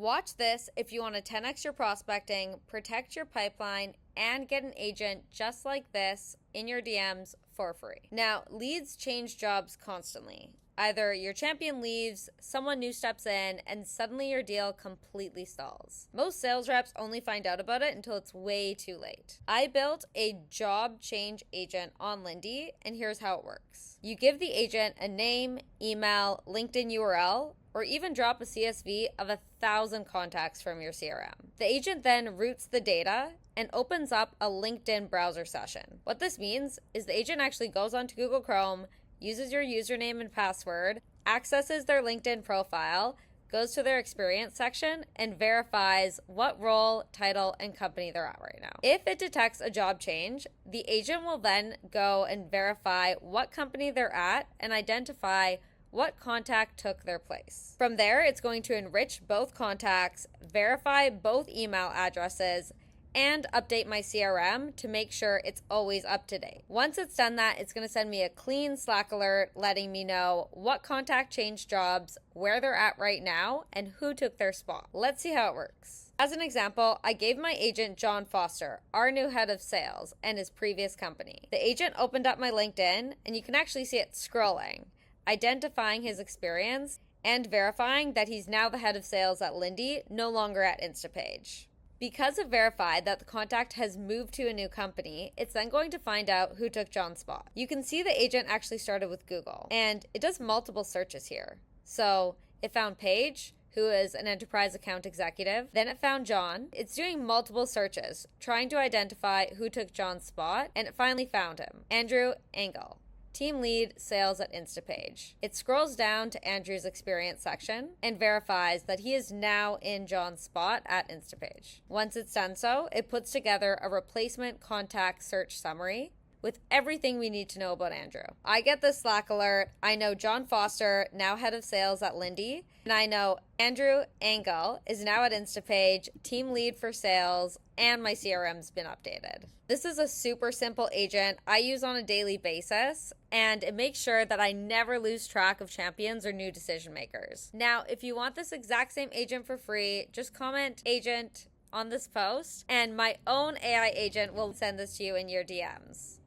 Watch this if you want to 10x your prospecting, protect your pipeline, and get an agent just like this in your DMs for free. Now, leads change jobs constantly. Either your champion leaves, someone new steps in, and suddenly your deal completely stalls. Most sales reps only find out about it until it's way too late. I built a job change agent on Lindy, and here's how it works. You give the agent a name, email, LinkedIn URL, or even drop a CSV of 1,000 contacts from your CRM. The agent then routes the data and opens up a LinkedIn browser session. What this means is the agent actually goes onto Google Chrome, uses your username and password, accesses their LinkedIn profile, goes to their experience section, and verifies what role, title, and company they're at right now. If it detects a job change, the agent will then go and verify what company they're at and identify what contact took their place. From there, it's going to enrich both contacts, verify both email addresses, and update my CRM to make sure it's always up to date. Once it's done that, it's going to send me a clean Slack alert letting me know what contact changed jobs, where they're at right now, and who took their spot. Let's see how it works. As an example, I gave my agent John Foster, our new head of sales, and his previous company. The agent opened up my LinkedIn, and you can actually see it scrolling, identifying his experience, and verifying that he's now the head of sales at Lindy, no longer at Instapage. Because it verified that the contact has moved to a new company, it's then going to find out who took John's spot. You can see the agent actually started with Google, and it does multiple searches here. So it found Paige, who is an enterprise account executive. Then it found John. It's doing multiple searches, trying to identify who took John's spot, and it finally found him, Andrew Engel, team lead sales at Instapage. It scrolls down to Andrew's experience section and verifies that he is now in John's spot at Instapage. Once it's done so, it puts together a replacement contact search summary with everything we need to know about Andrew. I get this Slack alert. I know John Foster, now head of sales at Lindy, and I know Andrew Engel is now at Instapage, team lead for sales, and my CRM's been updated. This is a super simple agent I use on a daily basis, and it makes sure that I never lose track of champions or new decision makers. Now, if you want this exact same agent for free, just comment agent on this post, and my own AI agent will send this to you in your DMs.